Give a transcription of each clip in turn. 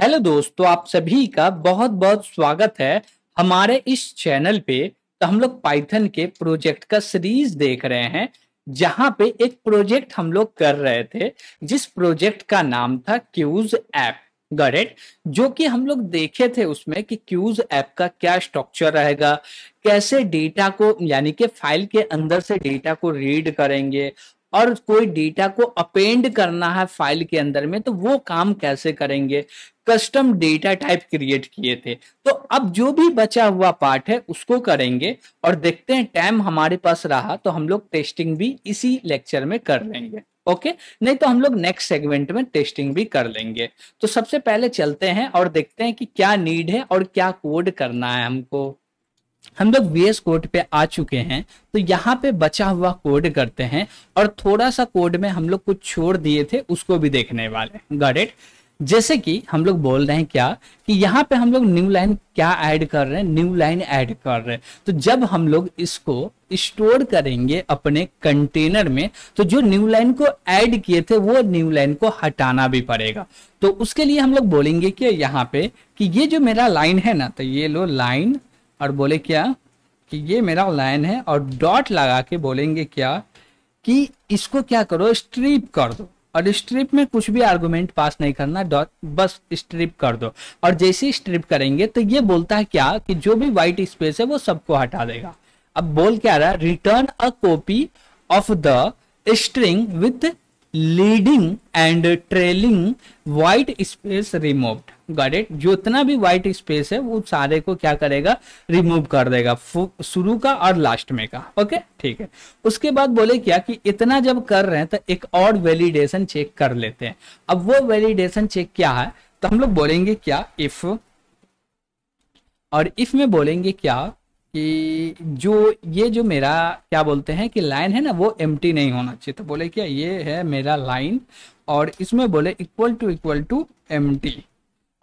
Hello दोस्तों, आप सभी का बहुत बहुत स्वागत है हमारे इस चैनल पे। तो हम लोग पाइथन के प्रोजेक्ट का सीरीज देख रहे हैं, जहां पे एक प्रोजेक्ट हम लोग कर रहे थे जिस प्रोजेक्ट का नाम था क्यूज ऐप। गॉट, जो कि हम लोग देखे थे उसमें कि क्यूज ऐप का क्या स्ट्रक्चर रहेगा, कैसे डेटा को यानी कि फाइल के अंदर से डेटा को रीड करेंगे और कोई डेटा को अपेंड करना है फाइल के अंदर में तो वो काम कैसे करेंगे। कस्टम डेटा टाइप क्रिएट किए थे। तो अब जो भी बचा हुआ पार्ट है उसको करेंगे और देखते हैं, टाइम हमारे पास रहा तो हम लोग टेस्टिंग भी इसी लेक्चर में कर लेंगे। ओके, नहीं तो हम लोग नेक्स्ट सेगमेंट में टेस्टिंग भी कर लेंगे। तो सबसे पहले चलते हैं और देखते हैं कि क्या नीड है और क्या कोड करना है हमको। हम लोग VS कोड पे आ चुके हैं, तो यहाँ पे बचा हुआ कोड करते हैं और थोड़ा सा कोड में हम लोग कुछ छोड़ दिए थे उसको भी देखने वाले। Got it. जैसे कि हम लोग बोल रहे हैं क्या कि यहाँ पे हम लोग न्यू लाइन क्या ऐड कर रहे हैं, न्यू लाइन ऐड कर रहे हैं। तो जब हम लोग इसको स्टोर करेंगे अपने कंटेनर में तो जो न्यू लाइन को ऐड किए थे वो न्यू लाइन को हटाना भी पड़ेगा। तो उसके लिए हम लोग बोलेंगे कि यहाँ पे कि ये जो मेरा लाइन है ना, तो ये लो लाइन और बोले क्या कि ये मेरा लाइन है और डॉट लगा के बोलेंगे क्या कि इसको क्या करो, स्ट्रिप कर दो। और स्ट्रिप में कुछ भी आर्गुमेंट पास नहीं करना, डॉट बस स्ट्रिप कर दो। और जैसे ही स्ट्रिप करेंगे तो ये बोलता है क्या कि जो भी व्हाइट स्पेस है वो सबको हटा देगा। अब बोल क्या रहा है, return a copy of the string with leading and trailing white space removed. Got it. जितना भी व्हाइट स्पेस है वो सारे को क्या करेगा, रिमूव कर देगा, शुरू का और लास्ट में का। ओके ठीक है। उसके बाद बोले क्या कि इतना जब कर रहे हैं तो एक और वैलिडेशन चेक कर लेते हैं। अब वो वैलिडेशन चेक क्या है, तो हम लोग बोलेंगे क्या इफ, और इफ में बोलेंगे क्या कि जो ये जो मेरा क्या बोलते हैं कि लाइन है ना वो एम्प्टी नहीं होना चाहिए। तो बोले क्या ये है मेरा लाइन और इसमें बोले इक्वल टू एम्प्टी।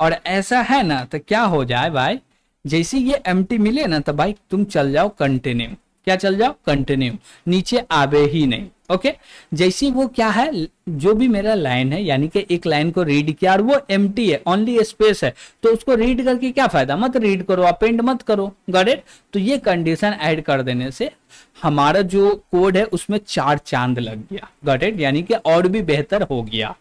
और ऐसा है ना तो क्या हो जाए भाई, जैसे ये एम्प्टी मिले ना तो भाई तुम चल जाओ कंटिन्यू। क्या चल जाओ कंटिन्यू, नीचे आवे ही नहीं। ओके, जैसे वो क्या है, जो भी मेरा लाइन है यानी कि एक लाइन को रीड किया और वो एम्प्टी है, ओनली स्पेस है, तो उसको रीड करके क्या फायदा, मत रीड करो, अपेंड मत करो। Got it. तो ये कंडीशन ऐड कर देने से हमारा जो कोड है उसमें 4 चांद लग गया। गॉट इट, यानी कि और भी बेहतर हो गया।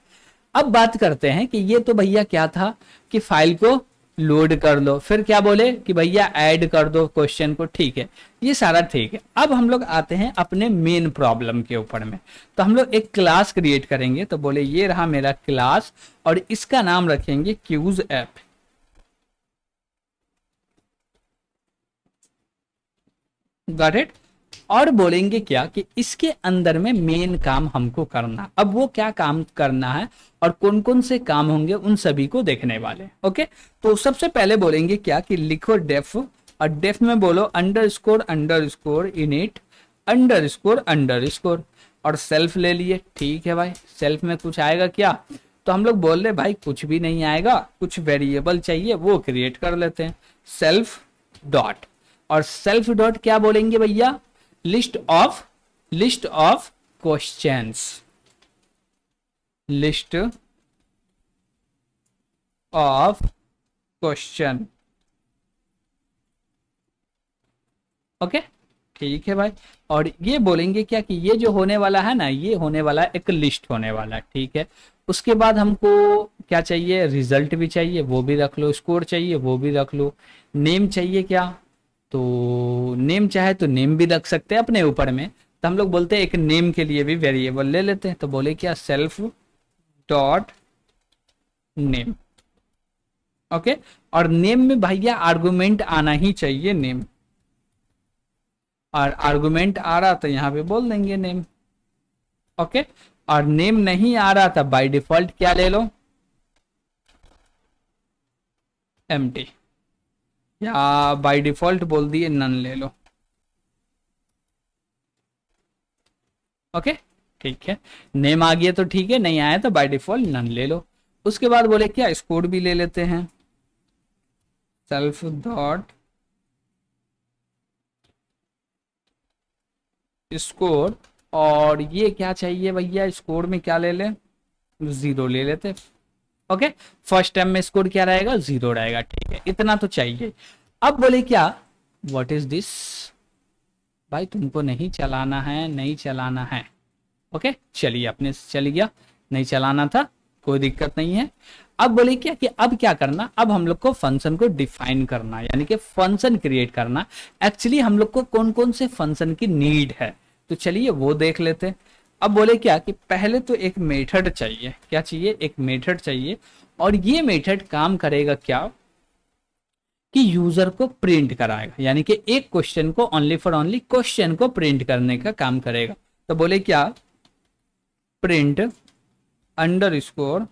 अब बात करते हैं कि ये तो भैया क्या था कि फाइल को लोड कर लो, फिर क्या बोले कि भैया ऐड कर दो क्वेश्चन को। ठीक है, ये सारा ठीक है। अब हम लोग आते हैं अपने मेन प्रॉब्लम के ऊपर में। तो हम लोग एक क्लास क्रिएट करेंगे। तो बोले ये रहा मेरा क्लास और इसका नाम रखेंगे क्यूज ऐप। Got it. और बोलेंगे क्या कि इसके अंदर में मेन काम हमको करना। अब वो क्या काम करना है और कौन कौन से काम होंगे उन सभी को देखने वाले। ओके, तो सबसे पहले बोलेंगे क्या कि लिखो डेफ, और डेफ में बोलो under score init under score और सेल्फ ले लिए। ठीक है भाई, सेल्फ में कुछ आएगा क्या, तो हम लोग बोल रहे भाई कुछ भी नहीं आएगा, कुछ वेरिएबल चाहिए वो क्रिएट कर लेते हैं, सेल्फ डॉट। और सेल्फ डॉट क्या बोलेंगे भैया, list of questions, list of question. Okay ठीक है भाई। और ये बोलेंगे क्या कि ये जो होने वाला है ना, ये होने वाला है एक लिस्ट होने वाला है। ठीक है, उसके बाद हमको क्या चाहिए, रिजल्ट भी चाहिए वो भी रख लो, स्कोर चाहिए वो भी रख लो, नेम चाहिए क्या, तो नेम चाहे तो नेम भी रख सकते हैं अपने ऊपर में। तो हम लोग बोलते हैं एक नेम के लिए भी वेरिएबल ले लेते हैं। तो बोले क्या सेल्फ डॉट नेम। ओके, और नेम में भैया आर्गुमेंट आना ही चाहिए नेम, और आर्गुमेंट आ रहा तो यहाँ पे बोल देंगे नेम। ओके, और नेम नहीं आ रहा था बाय डिफॉल्ट क्या ले लो, एम्प्टी, या बाय डिफॉल्ट बोल दिए नन ले लो। ओके ठीक है, नेम आ गया तो ठीक है, नहीं आया तो बाय डिफॉल्ट नन ले लो। उसके बाद बोले क्या स्कोर भी ले लेते हैं, सेल्फ डॉट स्कोर। और ये क्या चाहिए भैया, स्कोर में क्या ले लें, 0 ले लेते। ओके, फर्स्ट टर्म में स्कोर क्या रहेगा, 0 रहेगा। ठीक है, इतना तो चाहिए। अब बोले क्या, व्हाट इज दिस, भाई तुमको नहीं चलाना है, नहीं चलाना है। ओके, चलिए अपने से चल गया, नहीं चलाना था, कोई दिक्कत नहीं है। अब बोले क्या कि अब क्या करना, अब हम लोग को फंक्शन को डिफाइन करना, यानी कि फंक्शन क्रिएट करना। एक्चुअली हम लोग को कौन कौन से फंक्शन की नीड है, तो चलिए वो देख लेते हैं। अब बोले क्या कि पहले तो एक मेथड चाहिए, क्या चाहिए, एक मेथड चाहिए। और ये मेथड काम करेगा क्या कि यूजर को प्रिंट कराएगा, यानी कि एक क्वेश्चन को ओनली फॉर ओनली क्वेश्चन को प्रिंट करने का काम करेगा। तो बोले क्या, print under score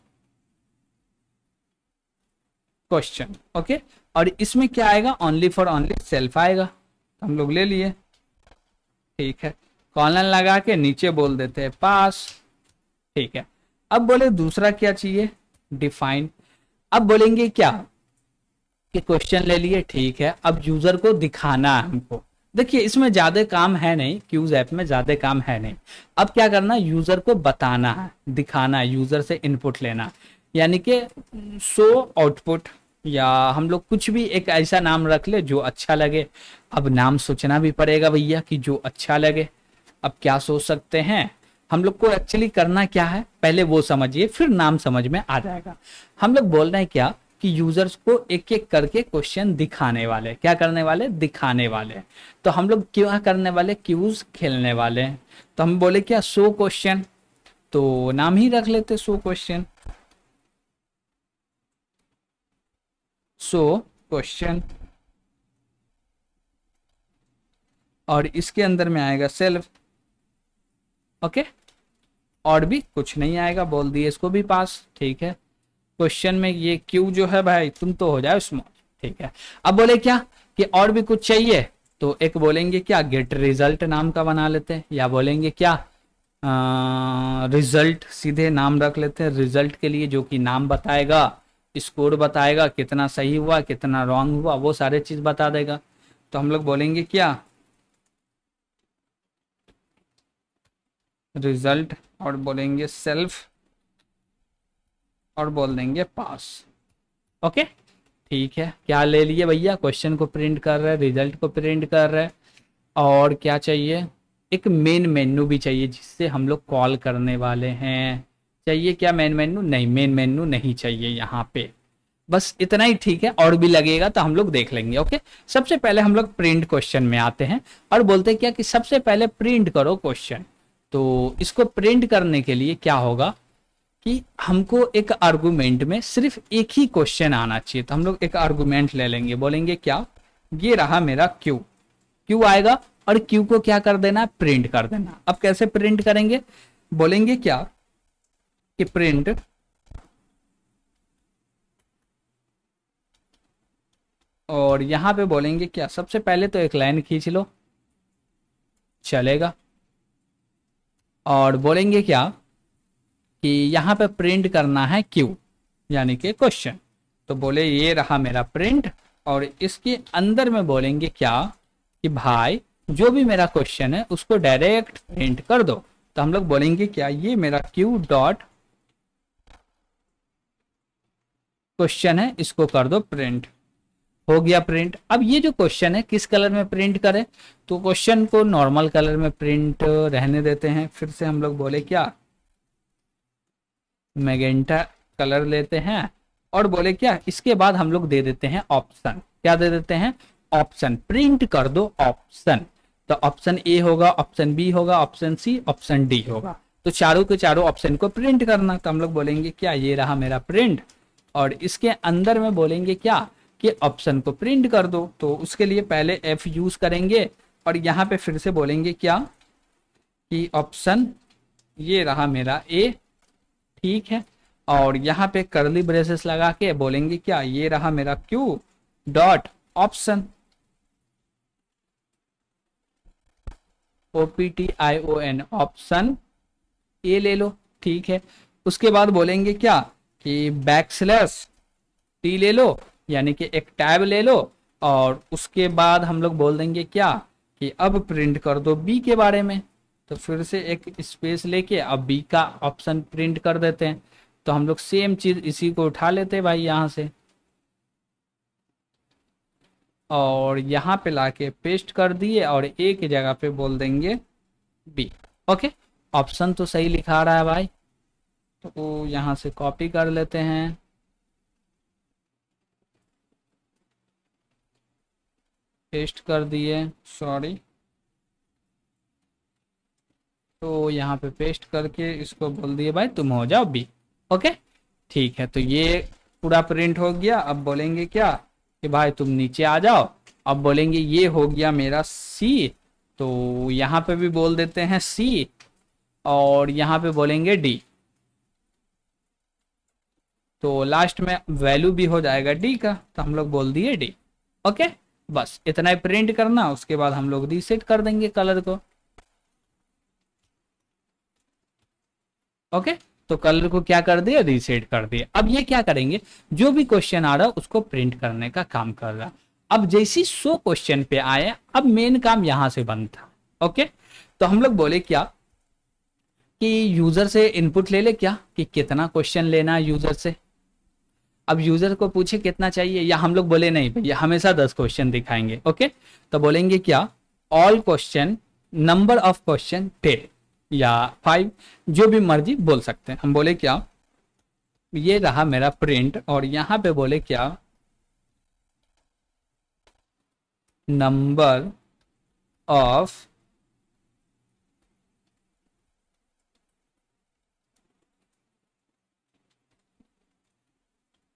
question. Okay, और इसमें क्या आएगा, ओनली फॉर ओनली सेल्फ आएगा, तो हम लोग ले लिए। ठीक है, कॉलन लगा के नीचे बोल देते हैं पास। ठीक है, अब बोले दूसरा क्या चाहिए, डिफाइन। अब बोलेंगे क्या कि क्वेश्चन ले लिए, ठीक है, अब यूजर को दिखाना है हमको। देखिए इसमें ज्यादा काम है नहीं, क्यूज ऐप में ज्यादा काम है नहीं। अब क्या करना, यूजर को बताना है, दिखाना है, यूजर से इनपुट लेना, यानी कि शो आउटपुट, या हम लोग कुछ भी एक ऐसा नाम रख ले जो अच्छा लगे। अब नाम सोचना भी पड़ेगा भैया कि जो अच्छा लगे। अब क्या सोच सकते हैं, हम लोग को एक्चुअली करना क्या है, पहले वो समझिए फिर नाम समझ में आ जाएगा। हम लोग बोल रहे हैं क्या कि यूजर्स को एक एक करके क्वेश्चन दिखाने वाले, क्या करने वाले, दिखाने वाले। तो हम लोग क्या करने वाले, क्यूज खेलने वाले हैं। तो हम बोले क्या, शो क्वेश्चन, तो नाम ही रख लेते शो क्वेश्चन, शो क्वेश्चन। और इसके अंदर में आएगा सेल्फ। ओके, और भी कुछ नहीं आएगा, बोल दिए इसको भी पास। ठीक है, क्वेश्चन में ये क्यू जो है भाई तुम तो हो जाओ स्मॉल। ठीक है, अब बोले क्या कि और भी कुछ चाहिए, तो एक बोलेंगे क्या, गेट रिजल्ट नाम का बना लेते हैं, या बोलेंगे क्या, रिजल्ट, सीधे नाम रख लेते हैं रिजल्ट के लिए, जो कि नाम बताएगा, स्कोर बताएगा, कितना सही हुआ कितना रॉन्ग हुआ, वो सारे चीज बता देगा। तो हम लोग बोलेंगे क्या, रिजल्ट, और बोलेंगे सेल्फ, और बोल देंगे पास। ओके, ठीक है, क्या ले लिए भैया, क्वेश्चन को प्रिंट कर रहे हैं, रिजल्ट को प्रिंट कर रहे हैं, और क्या चाहिए, एक मेन मेन्यू भी चाहिए जिससे हम लोग कॉल करने वाले हैं। चाहिए क्या, मेन मेन्यू, नहीं मेन मेन्यू नहीं चाहिए यहाँ पे, बस इतना ही ठीक है। और भी लगेगा तो हम लोग देख लेंगे। ओके, सबसे पहले हम लोग प्रिंट क्वेश्चन में आते हैं और बोलते हैं क्या कि सबसे पहले प्रिंट करो क्वेश्चन। तो इसको प्रिंट करने के लिए क्या होगा कि हमको एक आर्गुमेंट में सिर्फ एक ही क्वेश्चन आना चाहिए। तो हम लोग एक आर्गुमेंट ले लेंगे, बोलेंगे क्या, ये रहा मेरा क्यू, क्यू आएगा, और क्यू को क्या कर देना, प्रिंट कर देना। अब कैसे प्रिंट करेंगे, बोलेंगे क्या कि प्रिंट और यहां पे बोलेंगे क्या, सबसे पहले तो एक लाइन खींच लो, चलेगा। और बोलेंगे क्या कि यहां पे प्रिंट करना है क्यू, यानी कि क्वेश्चन। तो बोले ये रहा मेरा प्रिंट, और इसके अंदर में बोलेंगे क्या कि भाई जो भी मेरा क्वेश्चन है उसको डायरेक्ट प्रिंट कर दो। तो हम लोग बोलेंगे क्या, ये मेरा क्यू डॉट क्वेश्चन है, इसको कर दो प्रिंट। हो गया प्रिंट। अब ये जो क्वेश्चन है किस कलर में प्रिंट करें, तो क्वेश्चन को नॉर्मल कलर में प्रिंट रहने देते हैं। फिर से हम लोग बोले क्या, मैजेंटा कलर लेते हैं, और बोले क्या, इसके बाद हम लोग दे देते हैं ऑप्शन। क्या दे देते हैं, ऑप्शन, प्रिंट कर दो ऑप्शन। तो ऑप्शन ए होगा, ऑप्शन बी होगा, ऑप्शन सी, ऑप्शन डी होगा। तो चारों के चारों ऑप्शन को प्रिंट करना। तो हम लोग बोलेंगे क्या, ये रहा मेरा प्रिंट, और इसके अंदर में बोलेंगे क्या कि ऑप्शन को प्रिंट कर दो। तो उसके लिए पहले एफ यूज करेंगे, और यहाँ पे फिर से बोलेंगे क्या कि ऑप्शन, ये रहा मेरा ए, ठीक है। और यहाँ पे कर्ली ब्रेसेस लगा के बोलेंगे क्या, ये रहा मेरा Q dot option, OPTION option, A ले लो, ठीक है। उसके बाद बोलेंगे क्या कि बैकस्लैश टी ले लो, यानी कि एक टैब ले लो, और उसके बाद हम लोग बोल देंगे क्या कि अब प्रिंट कर दो बी के बारे में। तो फिर से एक स्पेस लेके अब बी का ऑप्शन प्रिंट कर देते हैं। तो हम लोग सेम चीज इसी को उठा लेते भाई यहाँ से, और यहाँ पे लाके पेस्ट कर दिए और एक जगह पे बोल देंगे बी। ओके, ऑप्शन तो सही लिखा रहा है भाई, तो यहाँ से कॉपी कर लेते हैं, पेस्ट कर दिए, सॉरी, तो यहाँ पे पेस्ट करके इसको बोल दिए भाई तुम हो जाओ बी। ओके, ठीक है, तो ये पूरा प्रिंट हो गया। अब बोलेंगे क्या कि भाई तुम नीचे आ जाओ। अब बोलेंगे ये हो गया मेरा सी, तो यहाँ पे भी बोल देते हैं सी, और यहाँ पे बोलेंगे डी, तो लास्ट में वैल्यू भी हो जाएगा डी का, तो हम लोग बोल दिए डी। ओके, बस इतना ही प्रिंट करना, उसके बाद हम लोग रीसेट कर देंगे कलर को। ओके, तो कलर को क्या कर दिया, रीसेट कर दिया। अब ये क्या करेंगे, जो भी क्वेश्चन आ रहा है उसको प्रिंट करने का काम कर रहा। अब जैसी 100 क्वेश्चन पे आए, अब मेन काम यहां से बनता। ओके, तो हम लोग बोले क्या कि यूजर से इनपुट ले ले, क्या कि कितना क्वेश्चन लेना है यूजर से। अब यूजर को पूछे कितना चाहिए, या हम लोग बोले नहीं भैया हमेशा 10 क्वेश्चन दिखाएंगे। ओके, तो बोलेंगे क्या, all question, number of question 10 या 5, जो भी मर्जी बोल सकते हैं। हम बोले क्या, ये रहा मेरा प्रिंट, और यहां पे बोले क्या, number of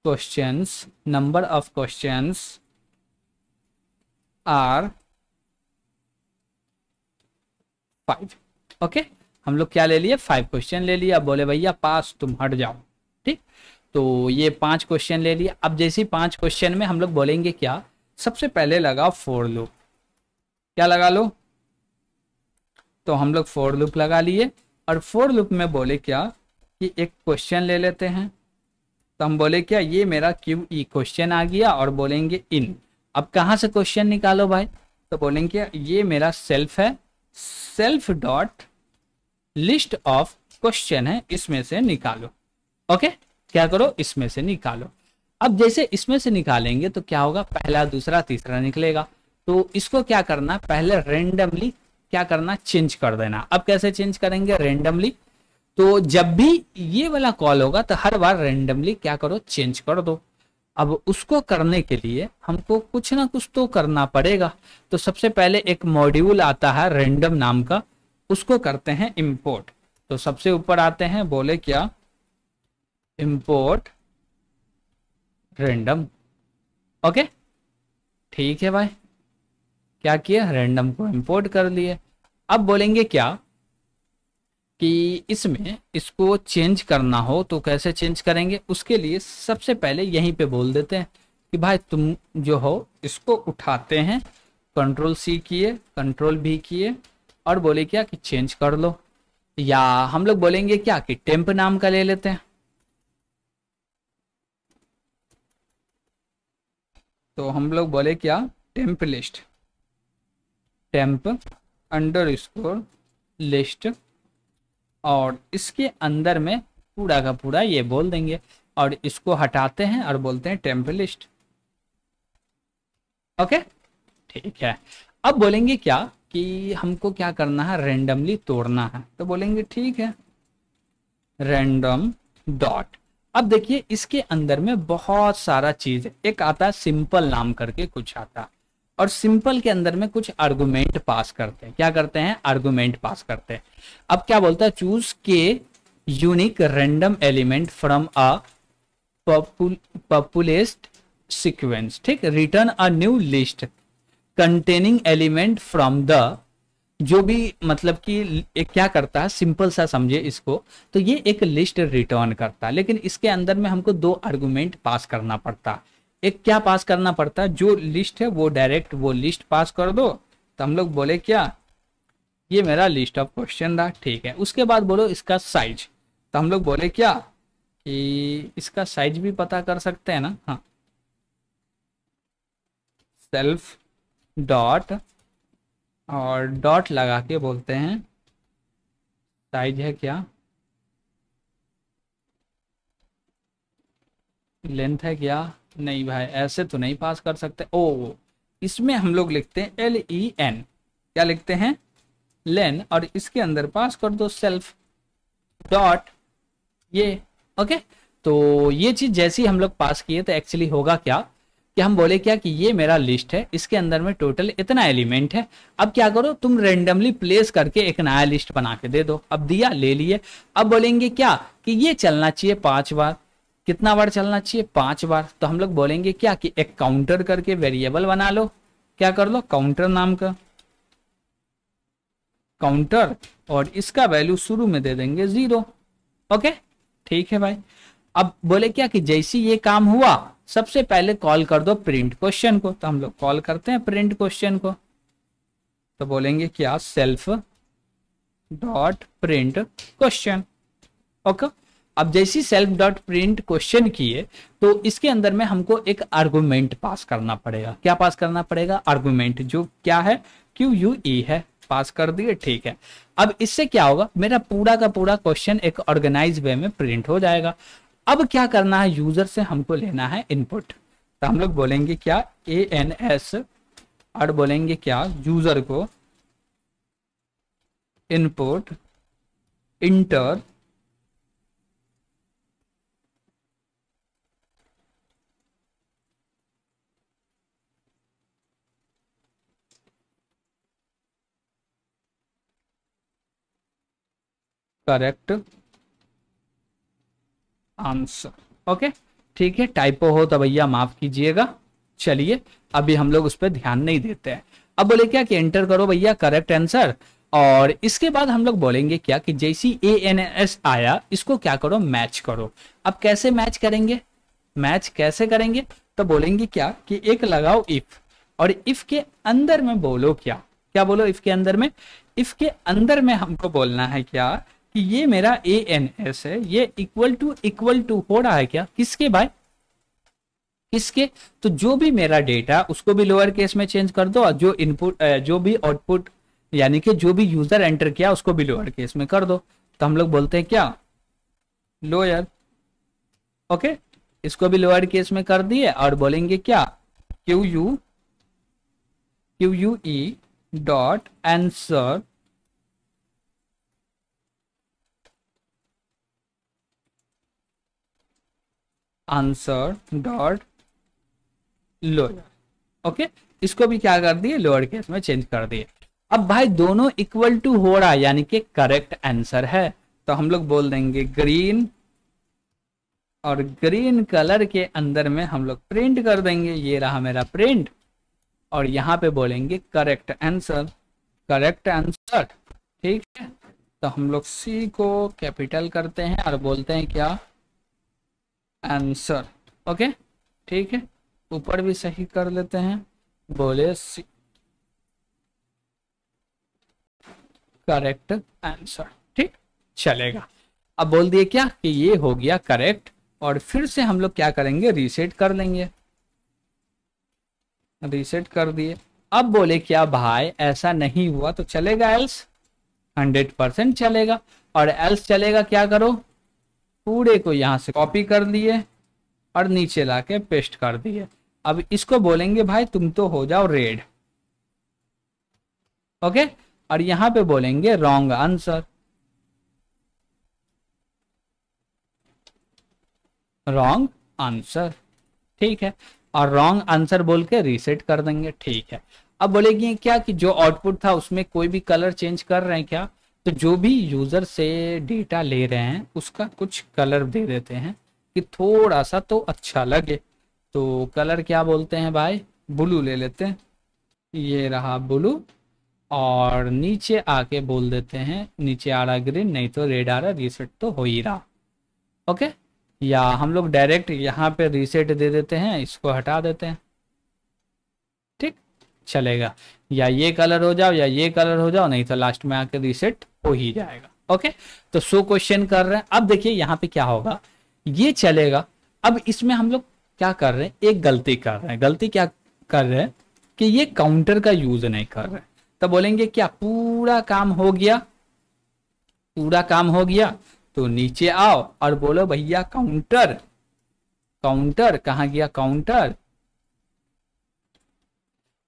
questions, number of questions are 5। Okay, हम लोग क्या ले लिए, 5 क्वेश्चन ले लिया। बोले भैया पास, तुम हट जाओ। ठीक, तो ये 5 क्वेश्चन ले लिया। अब जैसे 5 क्वेश्चन में हम लोग बोलेंगे क्या, सबसे पहले लगाओ फॉर लूप। क्या लगा लो, तो हम लोग फॉर लूप लगा लिए, और फॉर लूप में बोले क्या कि एक क्वेश्चन ले लेते हैं। तो हम बोले क्या, ये मेरा क्यू ई क्वेश्चन आ गया, और बोलेंगे इन। अब कहाँ से क्वेश्चन निकालो भाई, तो बोलेंगे क्या, ये मेरा सेल्फ है, self dot list of question है, इसमें से निकालो। ओके, क्या करो, इसमें से निकालो। अब जैसे इसमें से निकालेंगे तो क्या होगा, पहला दूसरा तीसरा निकलेगा। तो इसको क्या करना, पहले रेंडमली क्या करना, चेंज कर देना। अब कैसे चेंज करेंगे, रेंडमली, तो जब भी ये वाला कॉल होगा तो हर बार रेंडमली क्या करो, चेंज कर दो। अब उसको करने के लिए हमको कुछ ना कुछ तो करना पड़ेगा। तो सबसे पहले एक मॉड्यूल आता है रैंडम नाम का, उसको करते हैं इंपोर्ट। तो सबसे ऊपर आते हैं, बोले क्या, इंपोर्ट रैंडम। ओके, ठीक है भाई, क्या किया, रैंडम को इंपोर्ट कर लिए। अब बोलेंगे क्या कि इसमें इसको चेंज करना हो तो कैसे चेंज करेंगे, उसके लिए सबसे पहले यहीं पे बोल देते हैं कि भाई तुम जो हो इसको उठाते हैं, कंट्रोल सी किए, कंट्रोल भी किए, और बोले क्या कि चेंज कर लो। या हम लोग बोलेंगे क्या कि टेम्प नाम का ले लेते हैं। तो हम लोग बोले क्या, temp list, temp under score list, और इसके अंदर में पूरा का पूरा ये बोल देंगे, और इसको हटाते हैं और बोलते हैं टेम्प लिस्ट। ओके, ठीक है। अब बोलेंगे क्या कि हमको क्या करना है, रेंडमली तोड़ना है। तो बोलेंगे ठीक है, रैंडम डॉट। अब देखिए इसके अंदर में बहुत सारा चीज, एक आता है सिंपल नाम करके कुछ आता है, और सिंपल के अंदर में कुछ आर्गुमेंट पास करते हैं। क्या करते हैं, आर्गुमेंट पास करते हैं। अब क्या बोलता है, choose k unique random element from a population sequence. ठीक, return a new list containing element from the, जो भी मतलब कि एक क्या करता है, सिंपल सा समझे इसको, तो ये एक लिस्ट रिटर्न करता है, लेकिन इसके अंदर में हमको 2 आर्गुमेंट पास करना पड़ता है। एक क्या पास करना पड़ता है, जो लिस्ट है वो डायरेक्ट वो लिस्ट पास कर दो। तो हम लोग बोले क्या, ये मेरा लिस्ट ऑफ क्वेश्चन रहा, ठीक है। उसके बाद बोलो इसका साइज, तो हम लोग बोले क्या कि इसका साइज भी पता कर सकते हैं ना, हाँ, सेल्फ डॉट, और डॉट लगा के बोलते हैं साइज है क्या, लेंथ है क्या? नहीं भाई, ऐसे तो नहीं पास कर सकते। ओ, इसमें हम लोग लिखते हैं LEN। क्या लिखते हैं? लेन, और इसके अंदर पास कर दो सेल्फ डॉट ये। ओके, तो ये चीज जैसी हम लोग पास किए तो एक्चुअली होगा क्या कि हम बोले क्या कि ये मेरा लिस्ट है, इसके अंदर में टोटल इतना एलिमेंट है। अब क्या करो, तुम रेंडमली प्लेस करके एक नया लिस्ट बना के दे दो। अब दिया, ले लिए। अब बोलेंगे क्या कि ये चलना चाहिए 5 बार। कितना बार चलना चाहिए? 5 बार। तो हम लोग बोलेंगे क्या कि एक काउंटर करके वेरिएबल बना लो। क्या कर लो? काउंटर नाम का काउंटर, और इसका वैल्यू शुरू में दे देंगे 0। ओके, ठीक है भाई। अब बोले क्या कि जैसे ये काम हुआ, सबसे पहले कॉल कर दो प्रिंट क्वेश्चन को। तो हम लोग कॉल करते हैं प्रिंट क्वेश्चन को। तो बोलेंगे क्या? Self dot print question. Okay, अब जैसी सेल्फ डॉट प्रिंट क्वेश्चन किए तो इसके अंदर में हमको एक आर्गुमेंट पास करना पड़ेगा। क्या पास करना पड़ेगा? आर्गुमेंट, जो क्या है? QUE है। पास कर दिए, ठीक है। अब इससे क्या होगा, मेरा पूरा का पूरा क्वेश्चन एक ऑर्गेनाइज वे में प्रिंट हो जाएगा। अब क्या करना है, यूजर से हमको लेना है इनपुट। तो हम लोग बोलेंगे क्या? ANS, और बोलेंगे क्या? यूजर को input inter correct answer. Okay, ठीक है। टाइपो हो तो भैया माफ कीजिएगा। चलिए, अभी हम लोग उस पर ध्यान नहीं देते हैं। अब बोले क्या कि एंटर करो भैया करेक्ट आंसर। और इसके बाद हम लोग बोलेंगे क्या कि जैसी ANS आया, इसको क्या करो? मैच करो। अब कैसे मैच करेंगे? मैच कैसे करेंगे? तो बोलेंगे क्या कि एक लगाओ इफ, और इफ के अंदर में बोलो क्या? क्या बोलो इफ के अंदर में? इफ के अंदर में हमको बोलना है क्या कि ये मेरा ANS है, ये इक्वल टू हो रहा है क्या? किसके भाई? किसके? तो जो भी मेरा डेटा, उसको भी लोअर केस में चेंज कर दो, और जो इनपुट जो भी आउटपुट, यानी कि जो भी यूजर एंटर किया उसको भी लोअर केस में कर दो। तो हम लोग बोलते हैं क्या? लोअर। ओके, इसको भी लोअर केस में कर दिए, और बोलेंगे क्या? QUE dot answer answer dot lower. Okay, इसको भी क्या कर दिए? लोअर केस में चेंज कर दिए। अब भाई दोनों इक्वल टू हो रहा है, यानी कि करेक्ट आंसर है। तो हम लोग बोल देंगे ग्रीन, और ग्रीन कलर के अंदर में हम लोग प्रिंट कर देंगे, ये रहा मेरा प्रिंट। और यहाँ पे बोलेंगे करेक्ट आंसर, करेक्ट आंसर। ठीक है, तो हम लोग C को कैपिटल करते हैं और बोलते हैं क्या? आंसर। ओके, ठीक है। ऊपर भी सही कर लेते हैं, बोले C करेक्ट आंसर। ठीक, चलेगा। अब बोल दिए क्या कि ये हो गया करेक्ट, और फिर से हम लोग क्या करेंगे? रीसेट कर लेंगे। रीसेट कर दिए। अब बोले क्या भाई ऐसा नहीं हुआ तो चलेगा एल्स? 100% चलेगा। और एल्स चलेगा, क्या करो? पूरे को यहां से कॉपी कर दिए और नीचे लाके पेस्ट कर दिए। अब इसको बोलेंगे भाई तुम तो हो जाओ रेड। ओके, और यहां पे बोलेंगे रॉन्ग आंसर, रॉन्ग आंसर। ठीक है, और रॉन्ग आंसर बोल के रीसेट कर देंगे। ठीक है। अब बोलेगी क्या कि जो आउटपुट था उसमें कोई भी कलर चेंज कर रहे हैं क्या? तो जो भी यूजर से डेटा ले रहे हैं उसका कुछ कलर दे देते हैं कि थोड़ा सा तो अच्छा लगे। तो कलर क्या बोलते हैं भाई? ब्लू ले लेते हैं, ये रहा ब्लू। और नीचे आके बोल देते हैं, नीचे आ रहा ग्रीन, नहीं तो रेड आ रहा, रीसेट तो हो ही रहा। ओके, या हम लोग डायरेक्ट यहाँ पे रीसेट दे देते हैं, इसको हटा देते हैं। ठीक, चलेगा। या ये कलर हो जाओ या ये कलर हो जाओ, नहीं तो लास्ट में आके रीसेट हो ही जाएगा। ओके, तो 100 क्वेश्चन कर रहे हैं। अब देखिए यहाँ पे क्या होगा, ये चलेगा। अब इसमें हम लोग क्या कर रहे हैं? एक गलती कर रहे हैं। गलती क्या कर रहे हैं कि ये काउंटर का यूज नहीं कर रहे हैं। तो बोलेंगे क्या पूरा काम हो गया? पूरा काम हो गया तो नीचे आओ और बोलो भैया काउंटर काउंटर कहाँ गया, काउंटर,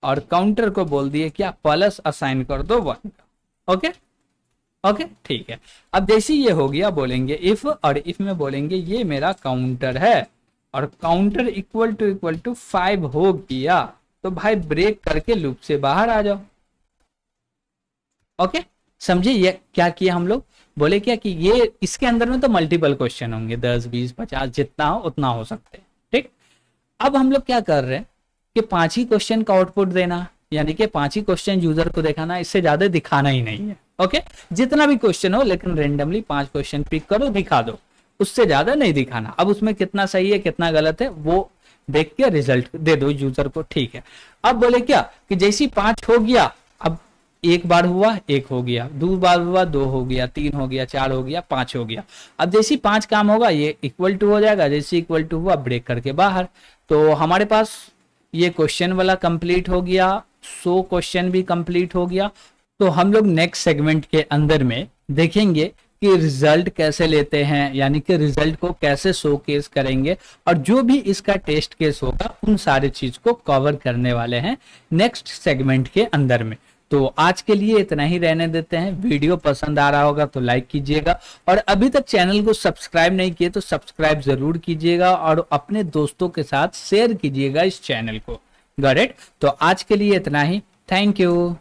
और काउंटर को बोल दिए क्या, प्लस असाइन कर दो 1 का। ओके ओके ठीक है। अब जैसे ये हो गया बोलेंगे इफ, और इफ में बोलेंगे ये मेरा काउंटर है और काउंटर इक्वल टू 5 हो गया, तो भाई ब्रेक करके लूप से बाहर आ जाओ। ओके समझे ये क्या किया हम लोग, बोले क्या कि ये इसके अंदर में तो मल्टीपल क्वेश्चन होंगे, 10 20 50 जितना हो उतना हो सकते हैं। ठीक, अब हम लोग क्या कर रहे हैं कि 5 ही क्वेश्चन का आउटपुट देना, यानी कि 5 ही क्वेश्चन यूजर को दिखाना, इससे ज्यादा दिखाना ही नहीं है। ओके जितना भी क्वेश्चन हो लेकिन रेंडमली 5 क्वेश्चन पिक करो दिखा दो, उससे ज्यादा नहीं दिखाना। अब उसमें कितना सही है कितना गलत है वो देख के रिजल्ट दे दो यूजर को। ठीक है, अब बोले क्या कि जैसी 5 हो गया, अब एक बार हुआ 1 हो गया, 2 बार हुआ 2 हो गया, 3 हो गया, 4 हो गया, 5 हो गया। अब जैसी 5 काम होगा ये इक्वल टू हो जाएगा, जैसे इक्वल टू हुआ ब्रेक करके बाहर। तो हमारे पास ये क्वेश्चन वाला कंप्लीट हो गया, 100 क्वेश्चन भी कंप्लीट हो गया। तो हम लोग नेक्स्ट सेगमेंट के अंदर में देखेंगे कि रिजल्ट कैसे लेते हैं, यानी कि रिजल्ट को कैसे शोकेस करेंगे, और जो भी इसका टेस्ट केस होगा उन सारे चीज को कवर करने वाले हैं नेक्स्ट सेगमेंट के अंदर में। तो आज के लिए इतना ही रहने देते हैं। वीडियो पसंद आ रहा होगा तो लाइक कीजिएगा, और अभी तक चैनल को सब्सक्राइब नहीं किए तो सब्सक्राइब जरूर कीजिएगा, और अपने दोस्तों के साथ शेयर कीजिएगा इस चैनल को। Got it. तो आज के लिए इतना ही, थैंक यू।